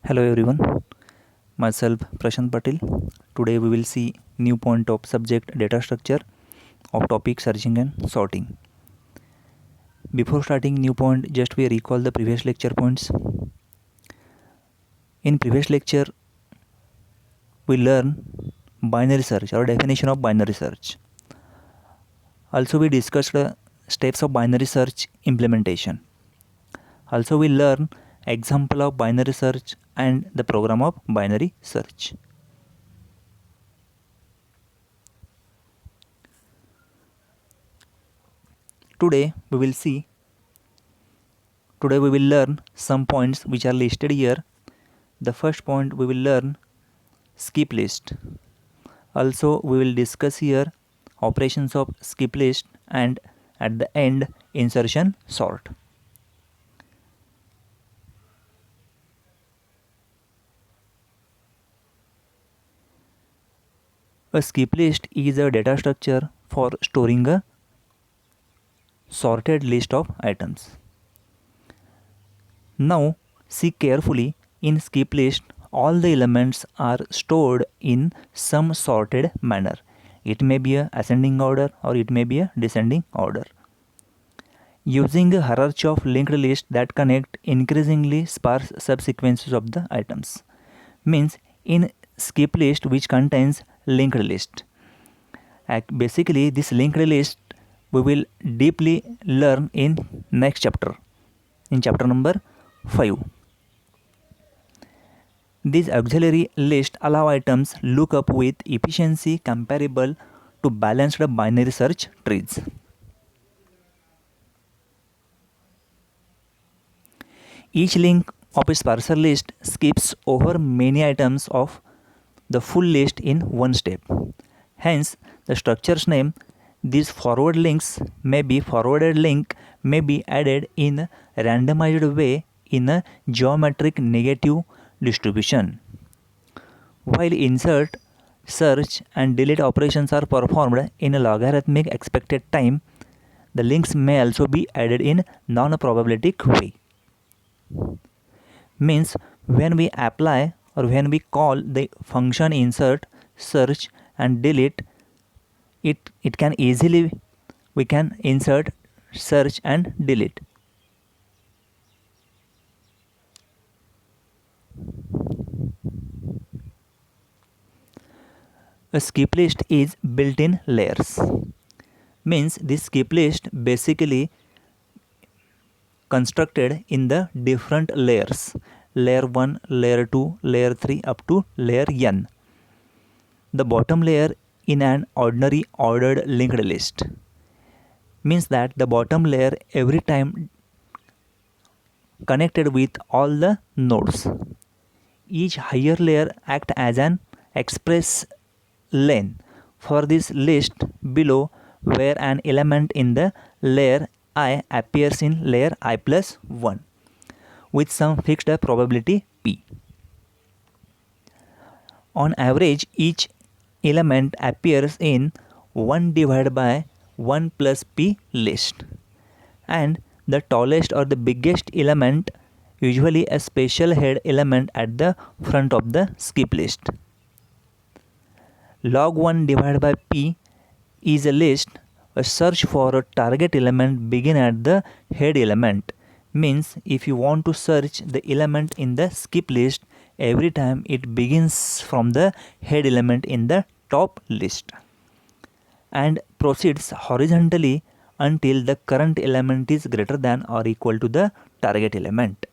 Hello everyone, myself Prashant Patil. Today we will see new point of subject data structure of topic searching and sorting. Before starting new point, just we recall the previous lecture points. In previous lecture, we learn binary search or definition of binary search. Also we discussed steps of binary search implementation. Also we learn example of binary search and the program of binary search. Today we will learn some points which are listed here. The first point we will learn skip list. Also we will discuss here operations of skip list and at the end insertion sort. A skip list is a data structure for storing a sorted list of items. Now see carefully, in skip list all the elements are stored in some sorted manner. It may be a ascending order or it may be a descending order. Using a hierarchy of linked lists that connect increasingly sparse subsequences of the items. Means in skip list which contains linked list. Basically this linked list we will deeply learn in next chapter, in chapter number 5. These auxiliary lists allow items lookup with efficiency comparable to balanced binary search trees. Each link of a sparser list skips over many items of the full list in one step. Hence, the structure's name, these forward links may be forwarded link may be added in a randomized way in a geometric negative distribution. While insert, search and delete operations are performed in a logarithmic expected time, the links may also be added in non-probablitic way. Means when we apply or when we call the function insert, search and delete, it can easily we can insert, search and delete. A skip list is built in layers. Means this skip list basically constructed in the different layers, layer 1, layer 2, layer 3 up to layer n. The bottom layer in an ordinary ordered linked list means that the bottom layer every time connected with all the nodes. Each higher layer act as an express lane for this list below, where an element in the layer I appears in layer I plus 1 with some fixed probability p. On average, each element appears in 1 divided by 1 plus p list, and the tallest or the biggest element, usually a special head element at the front of the skip list. Log 1 divided by p is a list. A search for a target element begin at the head element. Means if you want to search the element in the skip list, every time it begins from the head element in the top list and proceeds horizontally until the current element is greater than or equal to the target element.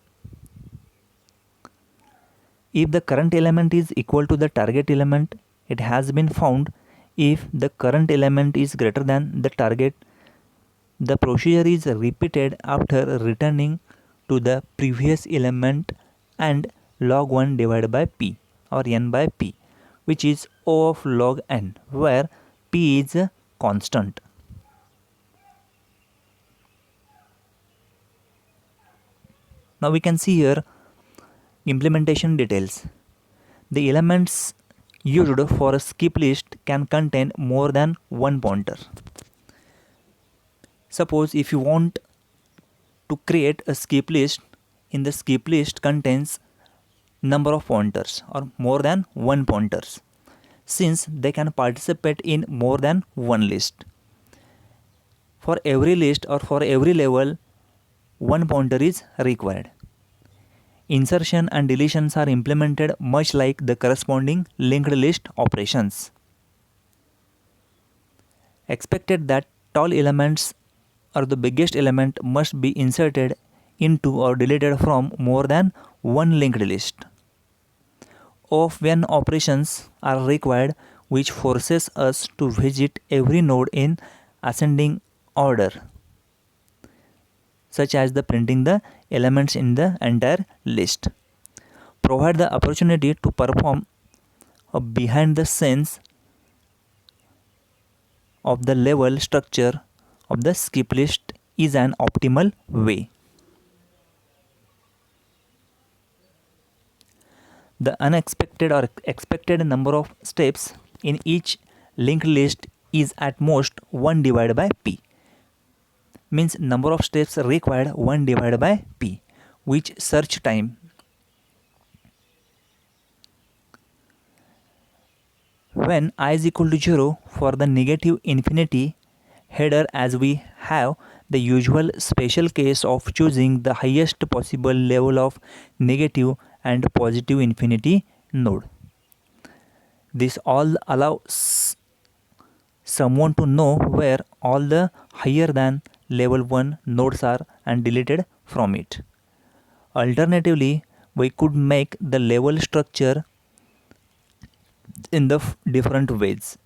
If the current element is equal to the target element, it has been found if the current element is greater than the target, the procedure is repeated after returning to the previous element and log 1 divided by p or n by p, which is O of log n, where p is a constant. Now we can see here implementation details. The elements used for a skip list can contain more than one pointer. Suppose if you want to create a skip list, in the skip list contains number of pointers or more than one pointers, since they can participate in more than one list. For every list or for every level, one pointer is required. Insertion and deletions are implemented much like the corresponding linked list operations. Expected that all elements or the biggest element must be inserted into or deleted from more than one linked list. O(n) operations are required, which forces us to visit every node in ascending order, such as the printing the elements in the entire list. Provide the opportunity to perform a behind the scenes of the level structure of the skip list is an optimal way. The unexpected or expected number of steps in each linked list is at most 1 divided by p. Means number of steps required 1 divided by p, which search time. When I is equal to 0 for the negative infinity header, as we have the usual special case of choosing the highest possible level of negative and positive infinity node. This all allows someone to know where all the higher than level 1 nodes are and deleted from it. Alternatively, we could make the level structure in the different ways.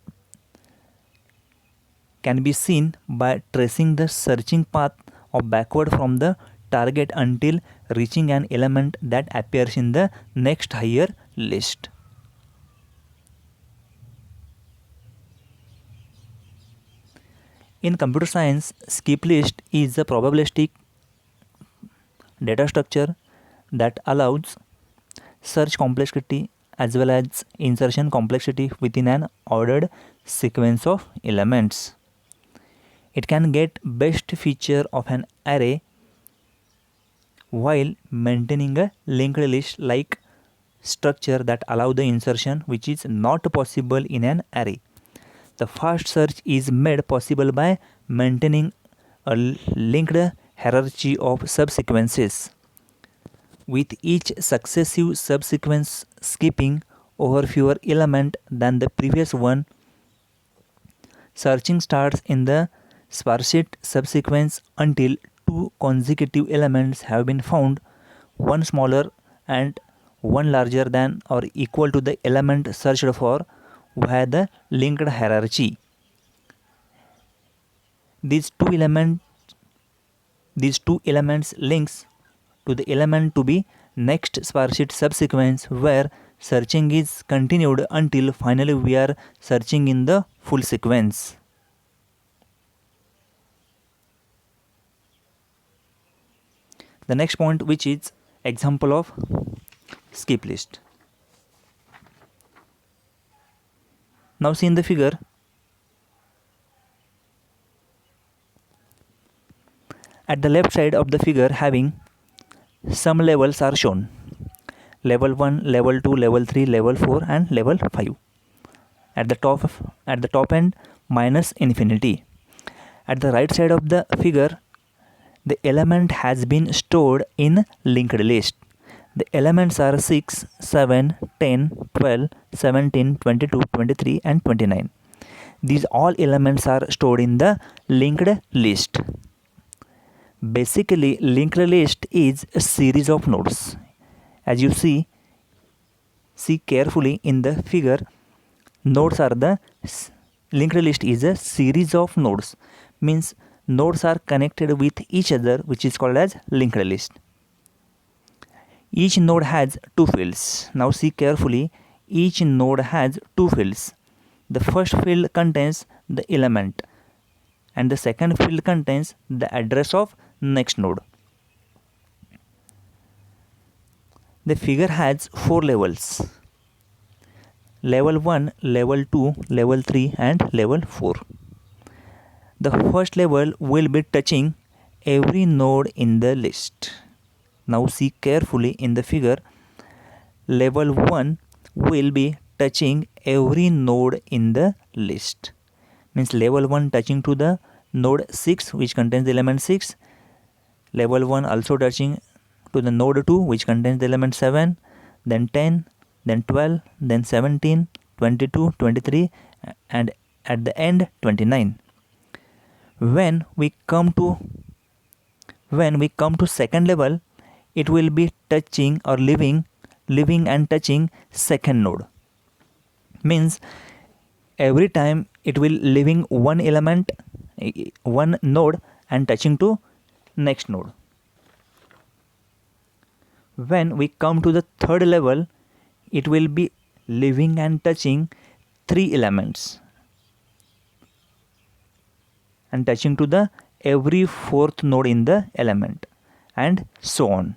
Can be seen by tracing the searching path of backward from the target until reaching an element that appears in the next higher list. In computer science, skip list is a probabilistic data structure that allows search complexity as well as insertion complexity within an ordered sequence of elements. It can get best feature of an array while maintaining a linked list like structure that allow the insertion which is not possible in an array. The fast search is made possible by maintaining a linked hierarchy of subsequences, with each successive subsequence skipping over fewer elements than the previous one. Searching starts in the sparsest subsequence until two consecutive elements have been found, one smaller and one larger than or equal to the element searched for via the linked hierarchy. These two elements links to the element to be next sparsest subsequence, where searching is continued until finally we are searching in the full sequence. The next point, which is example of skip list. Now see in the figure, at the left side of the figure having some levels are shown: level 1, level 2, level 3, level 4 and level 5. At the top end minus infinity. At the right side of the figure, the element has been stored in linked list. The elements are 6, 7, 10, 12, 17, 22, 23 and 29. These all elements are stored in the linked list. Basically, linked list is a series of nodes. As you see carefully in the figure, nodes are the linked list is a series of nodes. Means nodes are connected with each other, which is called as linked list. Each node has two fields. Now see carefully, each node has two fields. The first field contains the element and the second field contains the address of next node. The figure has 4 levels: level 1, level 2, level 3 and level 4. The first level will be touching every node in the list. Now see carefully in the figure, level 1 will be touching every node in the list. Means level 1 touching to the node 6 which contains the element 6. Level 1 also touching to the node 2 which contains the element 7, then 10, then 12, then 17, 22, 23, and at the end 29. When we come to second level, it will be touching or living and touching second node. Means every time it will living one element, one node, and touching to next node. When we come to the third level, it will be living and touching 3 elements and touching to the every fourth node in the element, and so on.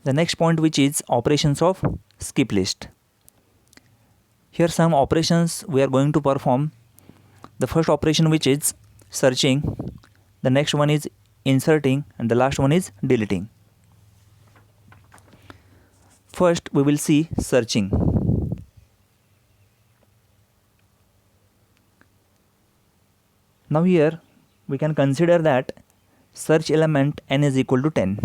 The next point, which is operations of skip list. Here some operations we are going to perform. The first operation, which is searching, the next one is inserting, and the last one is deleting. First we will see searching. Now here we can consider that search element n is equal to 10.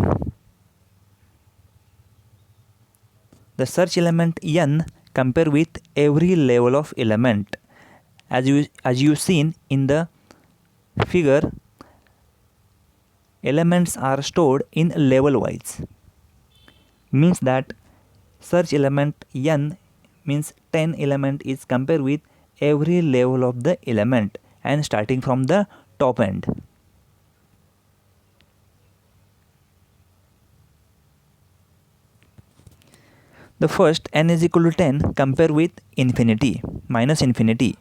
The search element n compare with every level of element. As you seen in the figure, elements are stored in level wise. Means that search element n means 10 element is compared with every level of the element and starting from the top end. The first n is equal to 10 compare with infinity, minus infinity,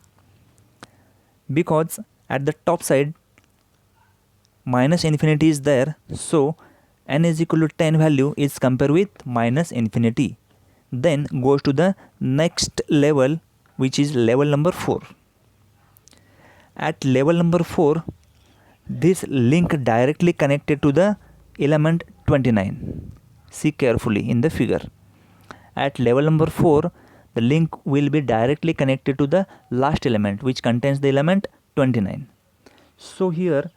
because at the top side minus infinity is there, so n is equal to 10 value is compared with minus infinity, then goes to the next level, which is level number 4. At level number 4, this link directly connected to the element 29. See carefully in the figure. At level number 4, the link will be directly connected to the last element, which contains the element 29. So here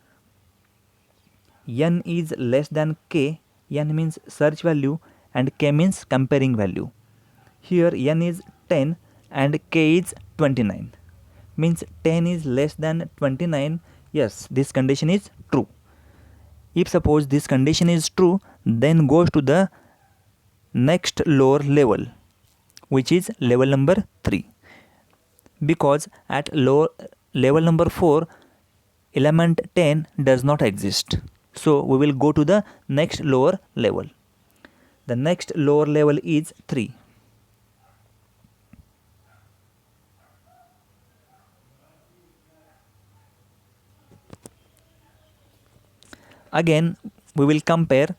n is less than k. N means search value and k means comparing value. Here n is 10 and k is 29. Means 10 is less than 29. Yes, this condition is true. If suppose this condition is true, then goes to the next lower level, which is level number 3. Because at lower level number 4, element 10 does not exist. So we will go to the next lower level. The next lower level is 3. Again we will compare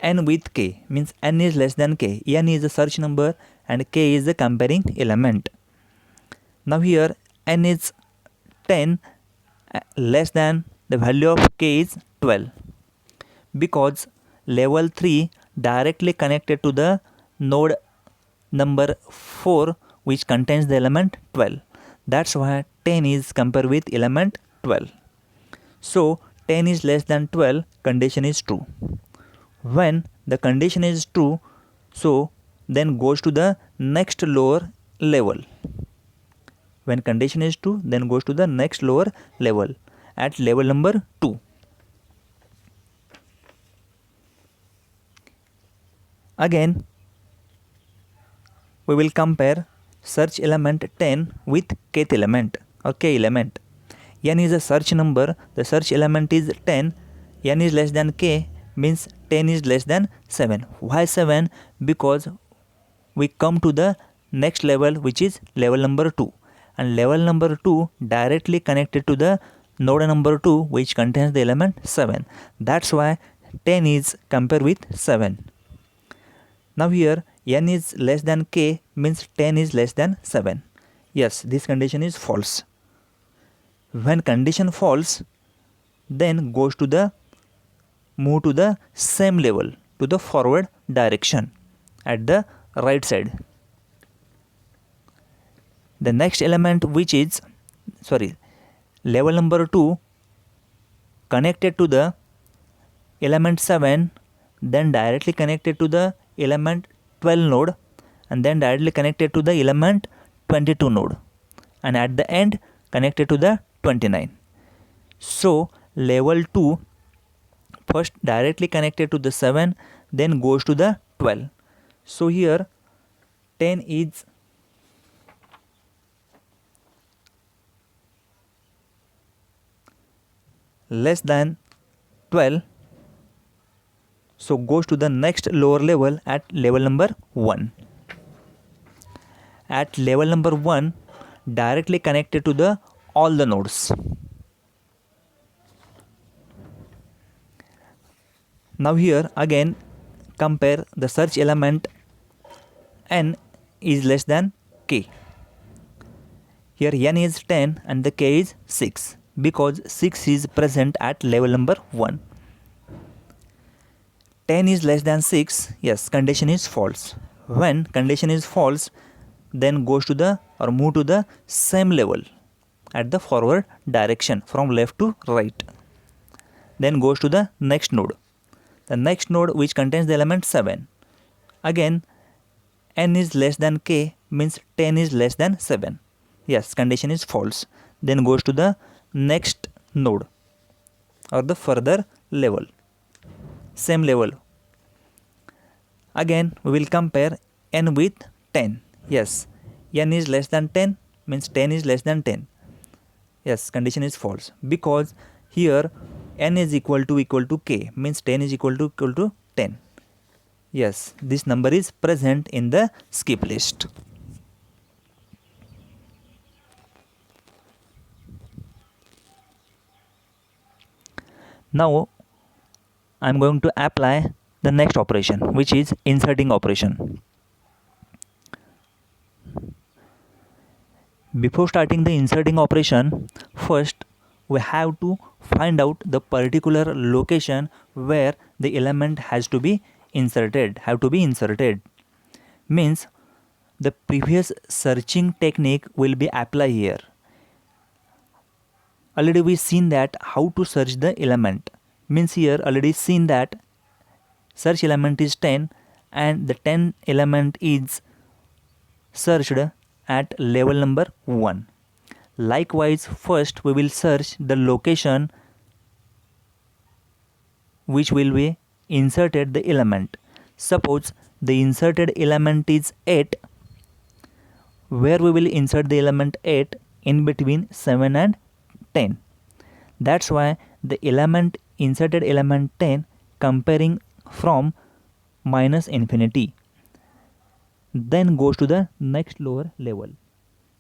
n with k, means n is less than k. N is the search number and k is the comparing element. Now here n is 10 less than the value of k is 12, because level 3 directly connected to the node number 4, which contains the element 12. That's why 10 is compared with element 12. So 10 is less than 12, condition is true. When the condition is true, so then goes to the next lower level. When condition is true, then goes to the next lower level at level number 2. Again we will compare search element 10 with kth element or k element. N is a search number, the search element is 10, n is less than k, means 10 is less than 7. Why 7? Because we come to the next level, which is level number 2, and level number 2 directly connected to the node number 2, which contains the element 7. That's why 10 is compared with 7. Now here n is less than k means 10 is less than 7. Yes, this condition is false. When condition false, then goes to the move to the same level to the forward direction at the right side. The next element, which is level number 2, connected to the element 7, then directly connected to the element 12 node, and then directly connected to the element 22 node, and at the end connected to the 29. So level 2 first directly connected to the 7, then goes to the 12. So here 10 is less than 12, so goes to the next lower level at level number 1. At level number 1, directly connected to the all the nodes. Now here again compare the search element n is less than k. Here n is 10 and the k is 6 because 6 is present at level number 1. 10 is less than 6, yes, condition is false. When condition is false, then goes to the or move to the same level at the forward direction from left to right. Then goes to the next node. The next node which contains the element 7. Again, n is less than k means 10 is less than 7. Yes, condition is false. Then goes to the next node or the further level. Same level. Again, we will compare n with 10. Yes, n is less than 10 means 10 is less than 10. Yes, condition is false because here n is equal to k means 10 is equal to 10. Yes, this number is present in the skip list. Now I am going to apply the next operation, which is inserting operation. Before starting the inserting operation, first we have to find out the particular location where the element has to be inserted, means the previous searching technique will be applied here. Already we seen that how to search the element, means here already seen that search element is 10 and the 10 element is searched at level number 1. Likewise, first we will search the location which will be inserted the element. Suppose the inserted element is 8, where we will insert the element 8 in between 7 and 10. That's why the element inserted element 10 comparing from minus infinity, then goes to the next lower level.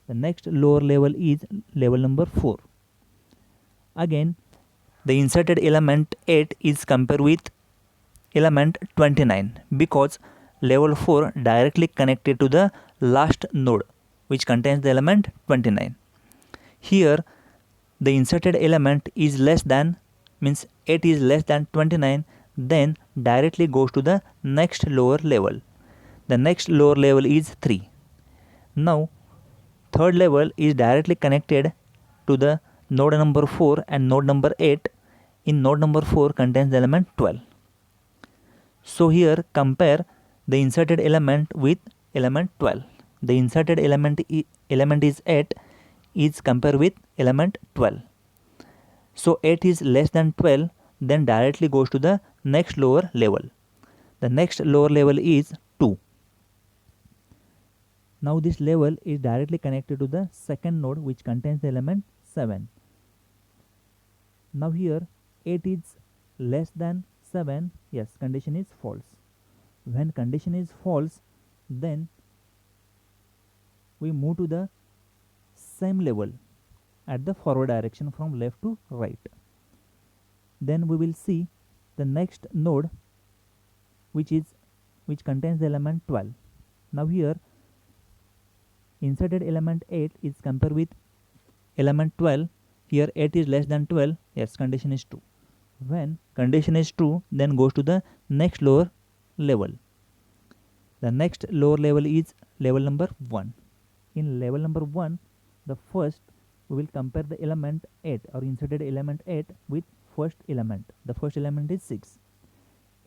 The next lower level is level number 4. Again, the inserted element 8 is compared with element 29 because level 4 directly connected to the last node which contains the element 29. Here the inserted element is less than, means 8 is less than 29, then directly goes to the next lower level. The next lower level is 3. Now third level is directly connected to the node number 4 and node number 8. In node number 4 contains the element 12. So here compare the inserted element with element 12. The inserted element is 8 is compared with element 12. So 8 is less than 12, then directly goes to the next lower level. The next lower level is 2. Now this level is directly connected to the second node which contains the element 7. Now here 8 is less than 7, yes, condition is false. When condition is false, then we move to the same level at the forward direction from left to right. Then we will see the next node which contains the element 12. Now here inserted element 8 is compared with element 12, Here 8 is less than 12. Yes, condition is true. When condition is true, then goes to the next lower level. The next lower level is level number 1. In level number 1, the first we will compare the element 8 or inserted element 8 with first element. The first element is 6.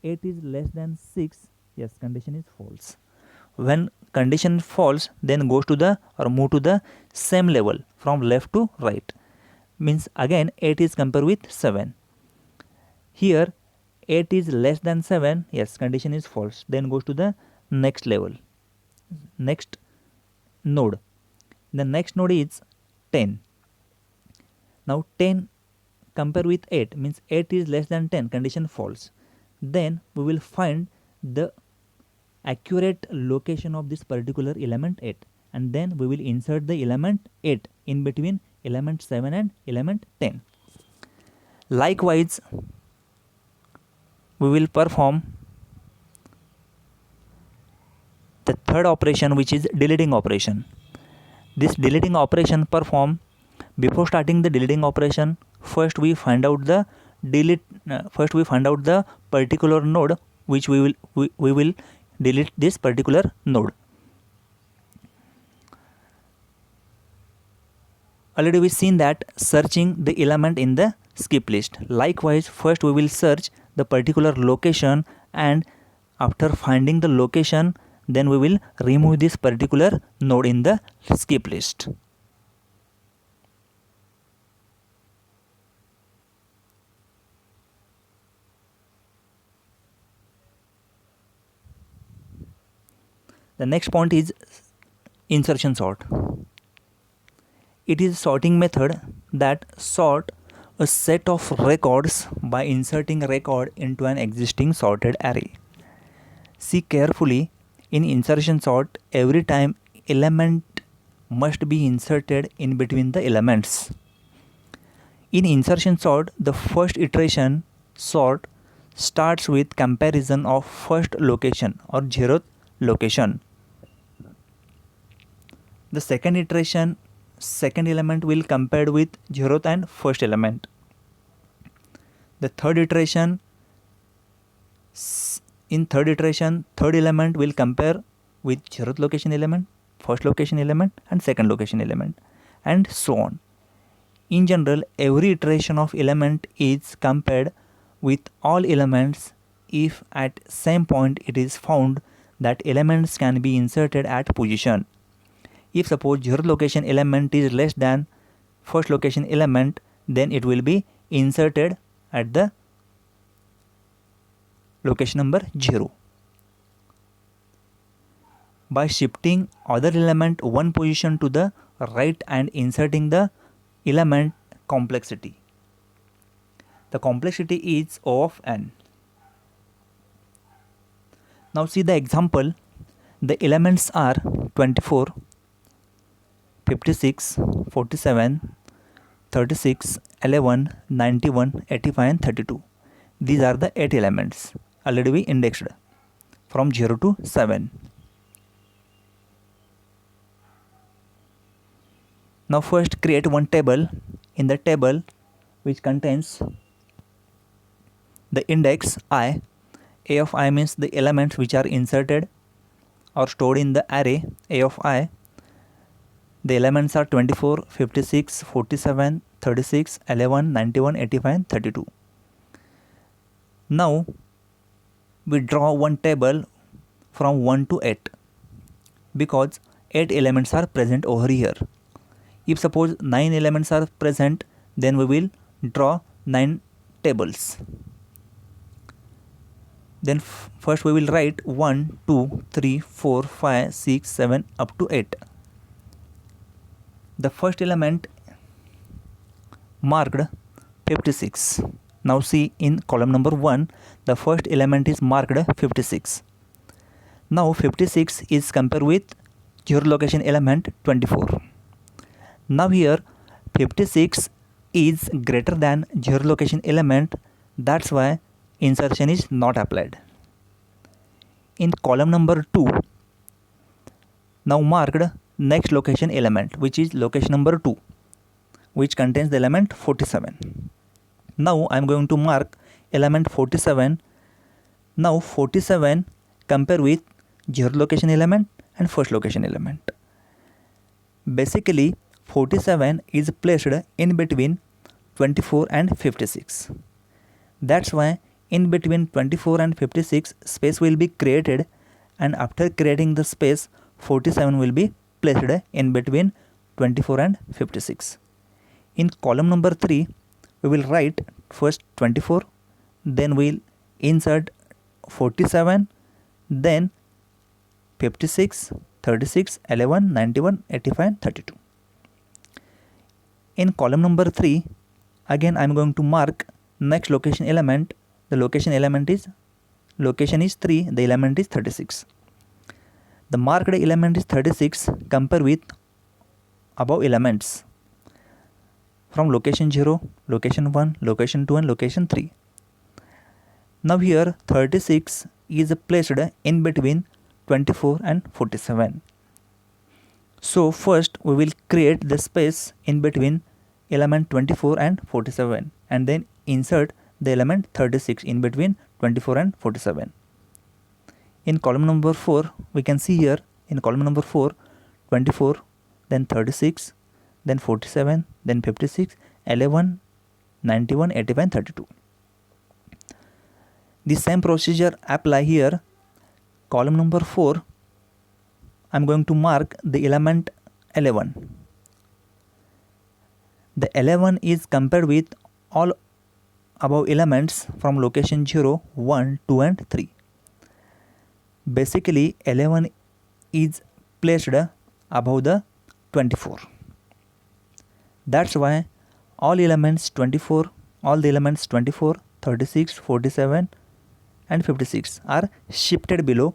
8 is less than 6. Yes, condition is false. When condition false, then goes to the or move to the same level from left to right. Means again 8 is compared with 7. Here 8 is less than 7. Yes, condition is false. Then goes to the next level, next node. The next node is 10. Now 10 compare with 8 means 8 is less than 10, condition false. Then we will find the accurate location of this particular element 8, and then we will insert the element 8 in between element 7 and element 10. Likewise, we will perform the third operation, which is deleting operation. This deleting operation perform before starting the deleting operation. First we find out the particular node which we will delete this particular node. Already we seen that searching the element in the skip list. Likewise, first we will search the particular location, and after finding the location, then we will remove this particular node in the skip list. The next point is insertion sort. It is a sorting method that sort a set of records by inserting a record into an existing sorted array. See carefully, in insertion sort, every time element must be inserted in between the elements. In insertion sort, the first iteration sort starts with comparison of first location or zeroth location. The second iteration, second element will compared with zeroth and first element. The third iteration, third element will compare with zeroth location element, first location element and second location element, and so on. In general, every iteration of element is compared with all elements if at same point it is found that elements can be inserted at position. If suppose zeroth location element is less than first location element, then it will be inserted at the location number 0. By shifting other element one position to the right and inserting the element complexity. The complexity is O of n. Now see the example. The elements are 24, 56, 47, 36, 11, 91, 85 and 32. These are the 8 elements already we indexed from 0 to 7. Now first create one table. In the table which contains the index I. A of I means the elements which are inserted or stored in the array A of I. The elements are 24, 56, 47, 36, 11, 91, 85 and 32. Now we draw one table from 1 to 8 because 8 elements are present over here. If suppose 9 elements are present, then we will draw 9 tables. Then first we will write 1, 2, 3, 4, 5, 6, 7 up to 8. The first element marked 56. Now see in column number 1, the first element is marked 56. Now 56 is compared with zeroth location element 24. Now here 56 is greater than zeroth location element, that's why insertion is not applied. In column number 2, now marked next location element, which is location number 2. which contains the element 47. Now I am going to mark element 47. Now 47 compare with 0th location element and first location element. Basically 47 is placed in between 24 and 56. That's why in between 24 and 56 space will be created, and after creating the space 47 will be placed in between 24 and 56. In column number 3 we will write first 24, then we'll insert 47, then 56, 36, 11, 91, 85 and 32. In column number 3 again I am going to mark next location element. The location is 3, the element is 36. The marked element is 36 compare with above elements from location 0, location 1, location 2 and location 3. Now here 36 is placed in between 24 and 47. So first we will create the space in between element 24 and 47 and then insert the element 36 in between 24 and 47. In column number 4 we can see here, in column number 4 24, then 36, then 47, then 56, 11, 91, 85 and 32. The same procedure apply here. Column number 4 I am going to mark the element 11. The 11 is compared with all above elements from location 0, 1, 2 and 3. Basically 11 is placed above the 24. That's why all the elements 24, 36, 47 and 56 are shifted below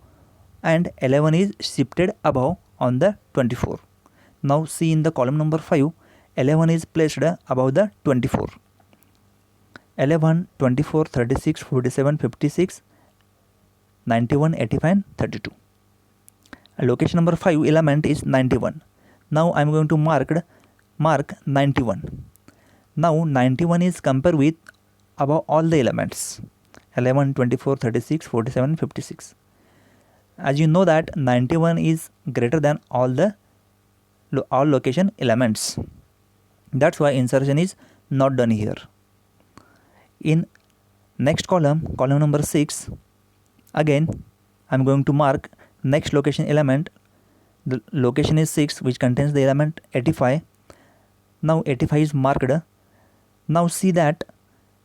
and 11 is shifted above on the 24. Now see in the column number 5, 11 is placed above the 24. 11, 24, 36, 47, 56, 91, 85 and 32. Location number 5 element is 91. Now I am going to mark 91. Now 91 is compared with above all the elements 11, 24, 36, 47, 56. As you know that 91 is greater than all location elements. That's why insertion is not done here. In next column number 6, again I am going to mark next location element. The location is 6, which contains the element 85. Now 85 is marked. Now see that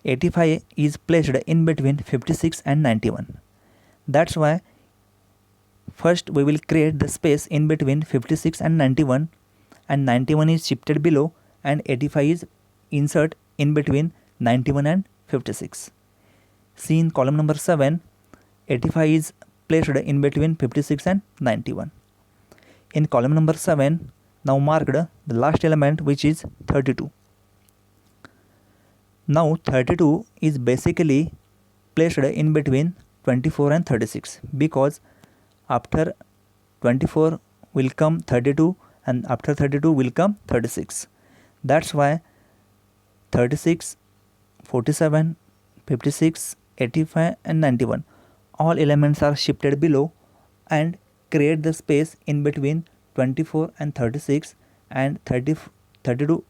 85 is placed in between 56 and 91. That's why first we will create the space in between 56 and 91, and 91 is shifted below and 85 is insert in between 91 and 56. See in column number 7, 85 is placed in between 56 and 91. In column number 7, now marked the last element, which is 32. Now 32 is basically placed in between 24 and 36, because after 24 will come 32 and after 32 will come 36. That's why 36, 47, 56, 85 and 91 all elements are shifted below and create the space in between 24 and 36, and 32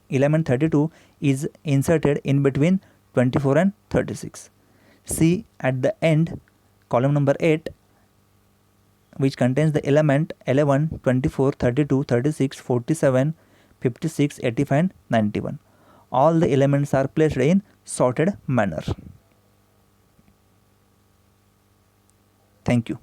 element 32 is inserted in between 24 and 36. See at the end column number 8, which contains the element 11, 24, 32, 36, 47, 56, 85 and 91. All the elements are placed in sorted manner. Thank you.